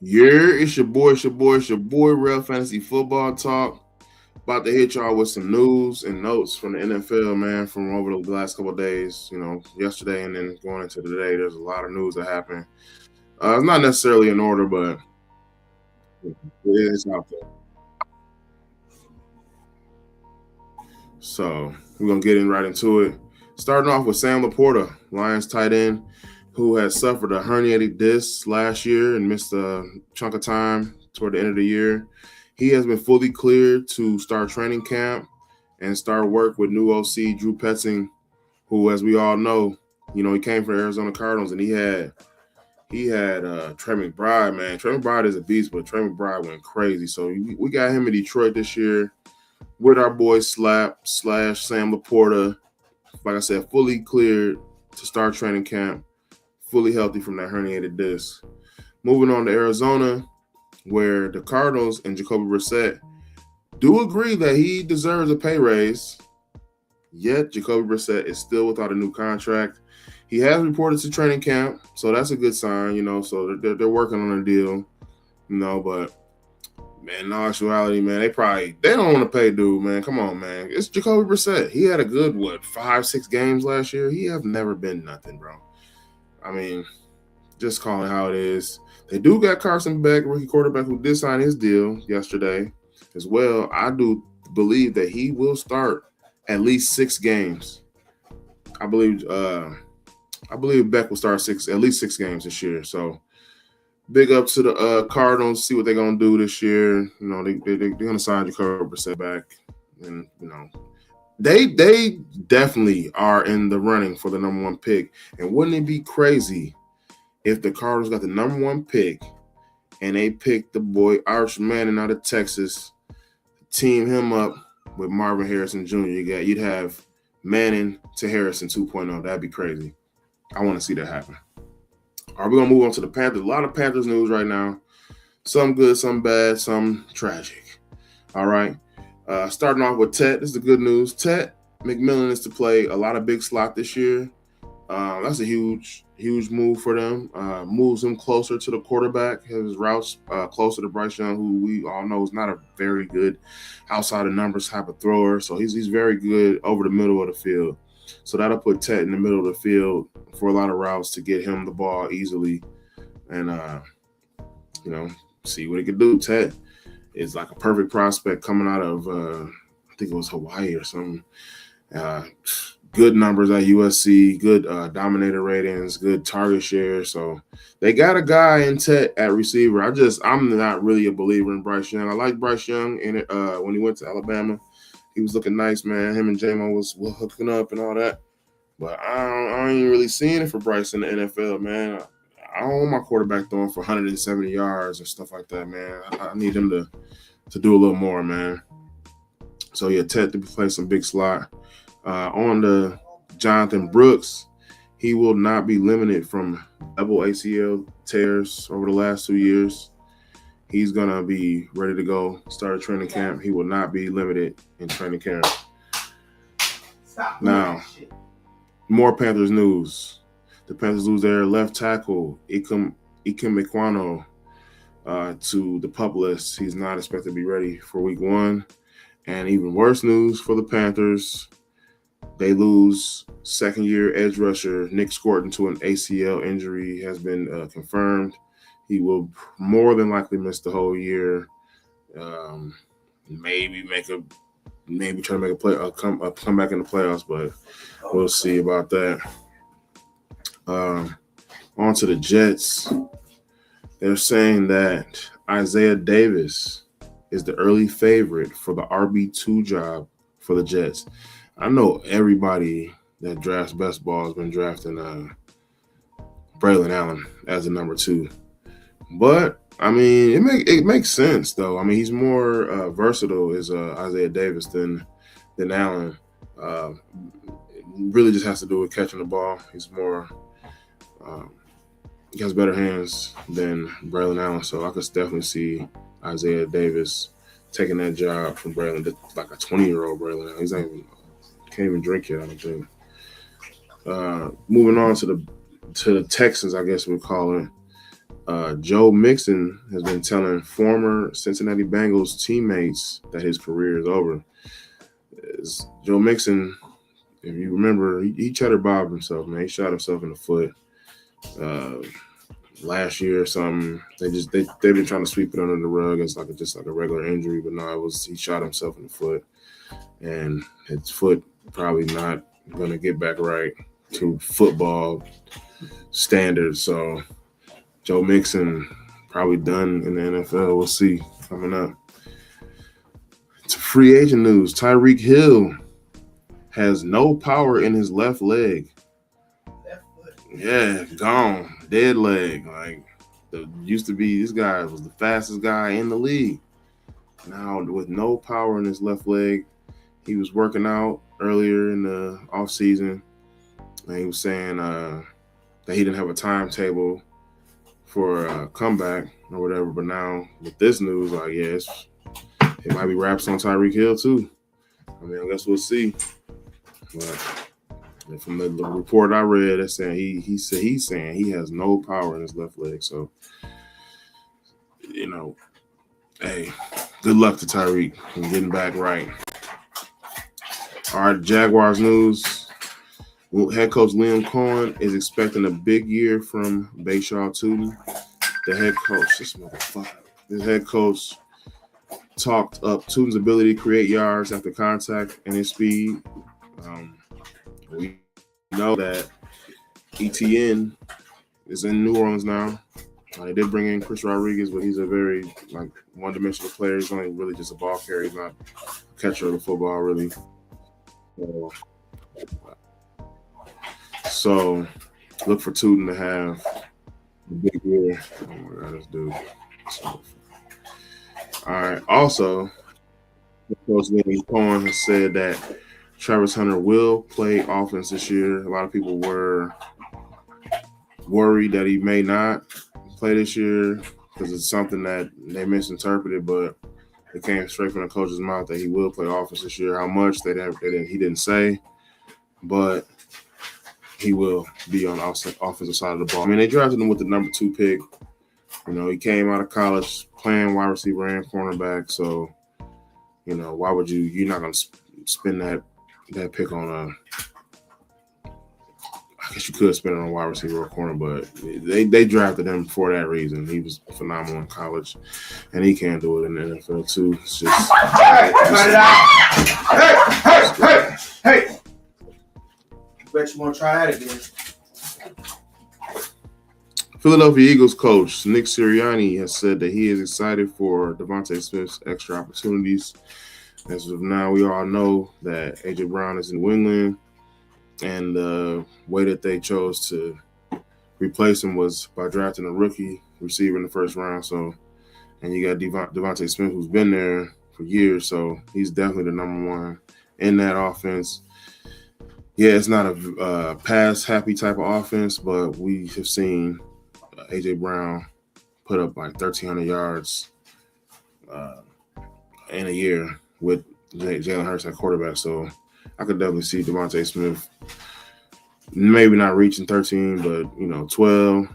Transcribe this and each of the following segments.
Yeah, it's your boy, Rell Fantasy Football Talk. About to hit y'all with some news and notes from the NFL, man, from over the last couple of days. Yesterday and then going into today, there's a lot of news that happened. It's not necessarily in order, but it is out there. So we're gonna get in right into it. Starting off with Sam Laporta, Lions tight end, who had suffered a herniated disc last year and missed a chunk of time toward the end of the year. He has been fully cleared to start training camp and start work with new OC Drew Petzing, who, as we all know, he came from Arizona Cardinals and he had Trey McBride, man. Trey McBride is a beast, but Trey McBride went crazy. So we got him in Detroit this year with our boy Slap slash Sam Laporta. Like I said, fully cleared to start training camp, fully healthy from that herniated disc. Moving on to Arizona, where the Cardinals and Jacoby Brissett do agree that he deserves a pay raise. Yet Jacoby Brissett is still without a new contract. He has reported to training camp, so that's a good sign, So they're working on a deal, But man, in all actuality, man, they don't want to pay dude, man. Come on, man. It's Jacoby Brissett. He had a good 5-6 games last year. He have never been nothing, bro. I mean, just calling how it is. They do got Carson Beck, rookie quarterback, who did sign his deal yesterday as well. I do believe that he will start at least 6 games. I believe Beck will start at least 6 games this year. So big up to the Cardinals. See what they're gonna do this year. They're gonna sign Jacoby Brissett back, and they definitely are in the running for the number 1 pick. And wouldn't it be crazy if the Cardinals got the number 1 pick and they picked the boy Arch Manning out of Texas, team him up with Marvin Harrison Jr. You'd have Manning to Harrison 2.0. That'd be crazy. I want to see that happen. All right, we're going to move on to the Panthers. A lot of Panthers news right now. Some good, some bad, some tragic. All right. Starting off with Tet. This is the good news. Tet McMillan is to play a lot of big slot this year. That's a huge move for them. Moves him closer to the quarterback. His routes closer to Bryce Young, who we all know is not a very good outside of numbers type of thrower. So he's very good over the middle of the field. So that'll put Tet in the middle of the field for a lot of routes to get him the ball easily, and see what he can do. Tet is like a perfect prospect coming out of I think it was Hawaii or something. Good numbers at USC, good dominator ratings, good target share. So they got a guy in Tet at receiver. I'm not really a believer in Bryce Young. I like Bryce Young in it when he went to Alabama. He was looking nice, man. Him and J-Mo was hooking up and all that. But I ain't really seeing it for Bryce in the NFL, man. I don't want my quarterback throwing for 170 yards and stuff like that, man. I need him to do a little more, man. So, yeah, Tet to play some big slot. On the Jonathan Brooks, he will not be limited from double ACL tears over the last 2 years. He's going to be ready to go, start a training camp. He will not be limited in training camp. Now, more Panthers news. The Panthers lose their left tackle, Ikem Ekwonu, to the PUP list. He's not expected to be ready for week 1. And even worse news for the Panthers, they lose second-year edge rusher Nick Scorton to an ACL injury. Has been confirmed. He will more than likely miss the whole year. Maybe try to make a comeback in the playoffs, but we'll see about that. On to the Jets. They're saying that Isaiah Davis is the early favorite for the RB2 job for the Jets. I know everybody that drafts best ball has been drafting Braylon Allen as a number 2. But, I mean, it makes sense, though. I mean, he's more versatile as Isaiah Davis than Allen. Really just has to do with catching the ball. He's more he has better hands than Braylon Allen, so I could definitely see Isaiah Davis taking that job from Braylon, like a 20-year-old Braylon Allen. He's can't even drink yet, I don't think. Moving on to the Texans, I guess we'll call it. Joe Mixon has been telling former Cincinnati Bengals teammates that his career is over. Joe Mixon, if you remember, he cheddar bobbed himself, man. He shot himself in the foot last year or something. They've been trying to sweep it under the rug. It's just like a regular injury, but no, he shot himself in the foot, and his foot probably not going to get back right to football standards. So Joe Mixon probably done in the NFL. We'll see coming up. To free agent news, Tyreek Hill has no power in his left leg. Yeah, gone. Dead leg. Used to be, this guy was the fastest guy in the league. Now with no power in his left leg, he was working out earlier in the offseason, and he was saying that he didn't have a timetable for a comeback or whatever. But now with this news, it might be wraps on Tyreek Hill too. I mean, I guess we'll see. But from the report I read, it's saying he's saying he has no power in his left leg. So, hey, good luck to Tyreek in getting back right. All right, Jaguars news. Head coach Liam Cohen is expecting a big year from Bashaw Tootin. The head coach, the head coach talked up Tootin's ability to create yards after contact and his speed. We know that ETN is in New Orleans now. They did bring in Chris Rodriguez, but he's a very one-dimensional player. He's only really just a ball carrier. He's not a catcher of the football, really. So look for Tootin to have a big year. Oh my God, this dude. All right. Also, Coach Liam Cohen has said that Travis Hunter will play offense this year. A lot of people were worried that he may not play this year because it's something that they misinterpreted, but it came straight from the coach's mouth that he will play offense this year. How much he didn't say, but he will be on the offensive side of the ball. I mean, they drafted him with the number 2 pick. He came out of college playing wide receiver and cornerback. So, why would you're not going to spend that pick on I guess you could spend it on a wide receiver or corner, but they drafted him for that reason. He was phenomenal in college, and he can do it in the NFL too. It's just hey! Bet you want to try that again. Philadelphia Eagles coach Nick Sirianni has said that he is excited for Devontae Smith's extra opportunities. As of now, we all know that A.J. Brown is in New England, and the way that they chose to replace him was by drafting a rookie receiver in the first round. So, and you got Devontae Smith, who's been there for years, so he's definitely the number 1 in that offense. Yeah, it's not a pass-happy type of offense, but we have seen A.J. Brown put up 1,300 yards in a year with Jalen Hurts at quarterback. So I could definitely see Devontae Smith maybe not reaching 13, but 12,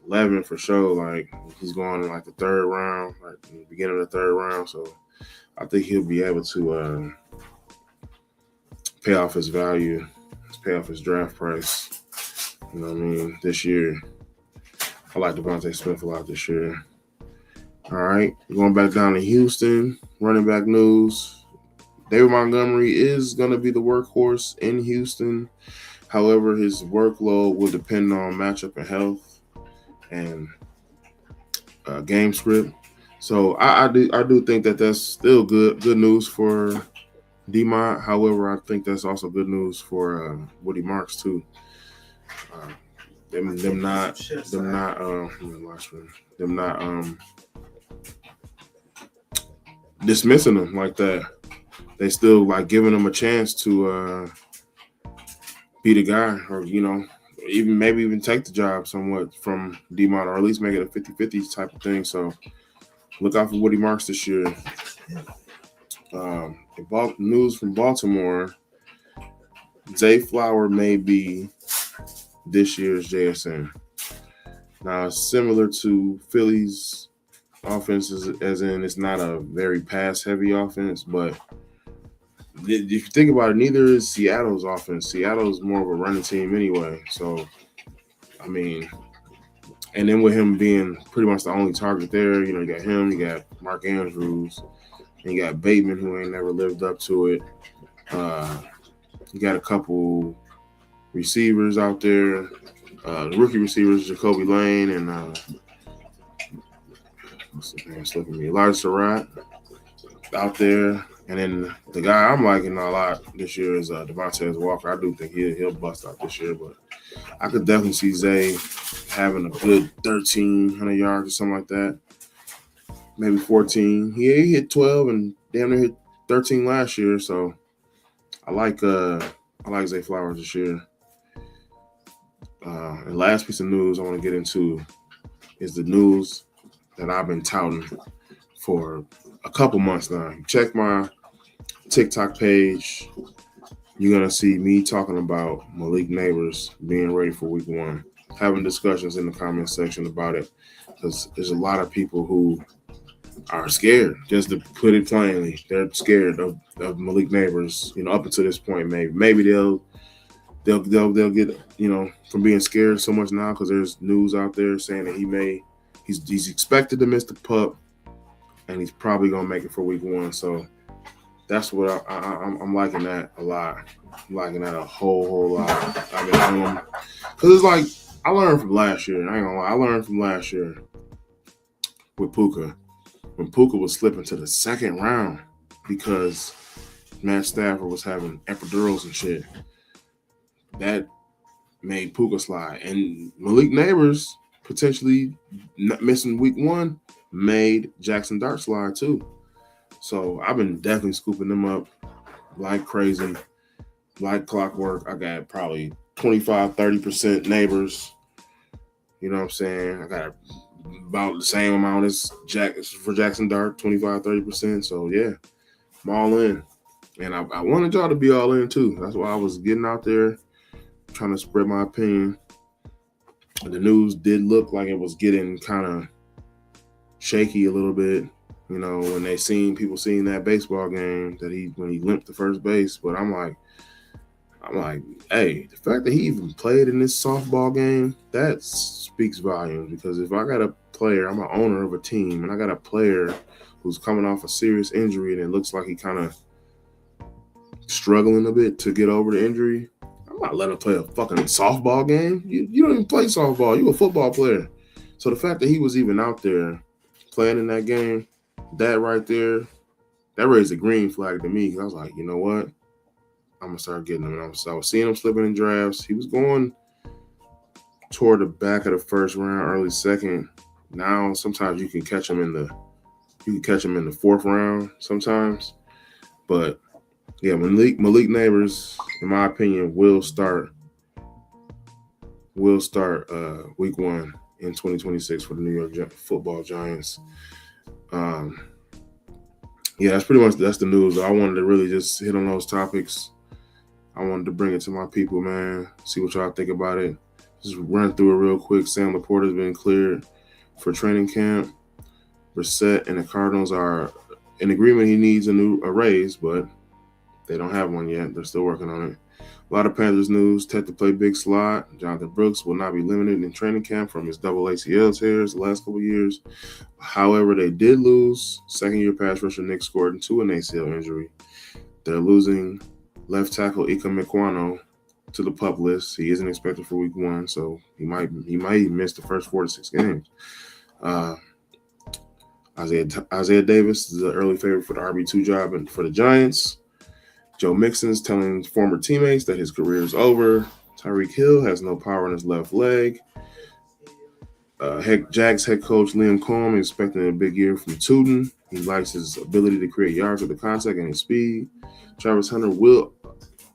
11 for sure. He's going in the 3rd round, in the beginning of the 3rd round. So I think he'll be able to pay off his value, pay off his draft price. This year. I like Devontae Smith a lot this year. All right, going back down to Houston, running back news. David Montgomery is going to be the workhorse in Houston. However, his workload will depend on matchup and health and game script. So I do think that that's still good news for D-Mont. However, I think that's also good news for Woody Marks too. Them not dismissing them like that. They still giving them a chance to be the guy, or even take the job somewhat from D-Mont, or at least make it a 50-50 type of thing. So look out for Woody Marks this year. News from Baltimore: Zay Flower may be this year's JSN. Now, it's similar to Philly's offense, as in it's not a very pass-heavy offense, but if you think about it, neither is Seattle's offense. Seattle's more of a running team anyway. So, I mean, and then with him being pretty much the only target there, you got him, you got Mark Andrews, and you got Bateman, who ain't never lived up to it. You got a couple receivers out there. The rookie receivers, Jacoby Lane and what's his name slipping me? Elijah Surratt out there. And then the guy I'm liking a lot this year is Devontae Walker. I do think he'll bust out this year, but I could definitely see Zay having a good 1,300 yards or something like that. Maybe 14. He hit 12 and damn near hit 13 last year. So I like Zay Flowers this year. And last piece of news I want to get into is the news that I've been touting for a couple months now. Check my TikTok page. You're going to see me talking about Malik Nabers being ready for week 1, having discussions in the comment section about it, because there's a lot of people who are scared, just to put it plainly. They're scared of Malik Nabers, up until this point. Maybe they'll get, from being scared so much now, because there's news out there saying that he's expected to miss the pup, and he's probably going to make it for week 1. So that's what I'm liking that a lot. I'm liking that a whole lot. I mean, because it's like, I learned from last year. I ain't gonna lie. I learned from last year with Puka. When Puka was slipping to the second round because Matt Stafford was having epidurals and shit. That made Puka slide. And Malik Nabers potentially not missing week 1 made Jackson Dart slide too. So I've been definitely scooping them up like crazy, like clockwork. I got probably 25-30% Nabers. You know what I'm saying? I got about the same amount as for Jackson Dart, 25-30%. So yeah, I'm all in. And I wanted y'all to be all in too. That's why I was getting out there trying to spread my opinion. The news did look like it was getting kind of shaky a little bit, when people seen that baseball game when he limped to first base. But I'm like, hey, the fact that he even played in this softball game, that speaks volumes. Because if I got a player, I'm an owner of a team, and I got a player who's coming off a serious injury, and it looks like he kind of struggling a bit to get over the injury, I'm not letting him play a fucking softball game. You don't even play softball. You a football player. So the fact that he was even out there playing in that game, that right there, that raised a green flag to me. Because I was like, you know what? I'm going to start getting him. And I was seeing him slipping in drafts. He was going toward the back of the first round, early second. Now, sometimes you can catch him in the fourth round sometimes. But yeah, Malik Nabers, in my opinion, will start week 1 in 2026 for the New York Football Giants. Yeah, that's the news. I wanted to really just hit on those topics. I wanted to bring it to my people, man. See what y'all think about it. Just run through it real quick. Sam Laporta has been cleared for training camp. Brissett and the Cardinals are in agreement he needs a raise, but they don't have one yet. They're still working on it. A lot of Panthers news. Ted to play big slot. Jonathan Brooks will not be limited in training camp from his double ACL tears the last couple of years. However, they did lose second-year pass rusher Nick Gordon to an ACL injury. They're losing left tackle Ika Mekwano to the PUP list. He isn't expected for week 1, so he might miss the first 4 to 6 games. Isaiah Davis is the early favorite for the RB2 job and for the Giants. Joe Mixon's telling former teammates that his career is over. Tyreek Hill has no power in his left leg. Jags head coach Liam Cohen is expecting a big year from Tootin. He likes his ability to create yards with the contact and his speed. Travis Hunter will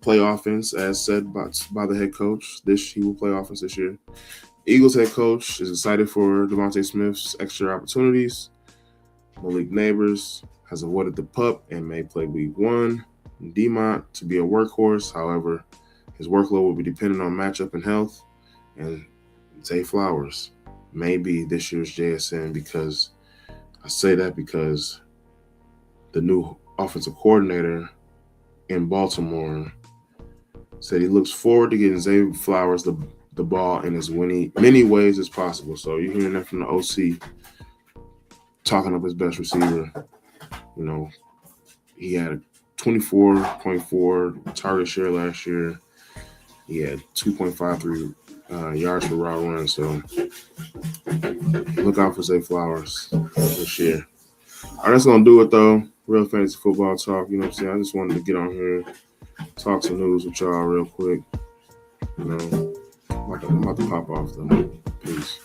play offense, as said by the head coach. He will play offense this year. Eagles head coach is excited for Devontae Smith's extra opportunities. Malik Nabers has avoided the PUP and may play week 1. Demont to be a workhorse. However, his workload will be dependent on matchup and health. And Zay Flowers may be this year's JSN, because I say that because the new offensive coordinator in Baltimore said he looks forward to getting Zay Flowers the ball in as many ways as possible. So you're hearing that from the OC talking up his best receiver. You know, he had a 24.4 target share last year. He had 2.53 yards per route run. So look out for Zay Flowers this year. All right, that's going to do it, though. Rell Fantasy Football talk. You know what I'm saying? I just wanted to get on here, talk some news with y'all real quick. You know, I'm about to pop off, though. Peace.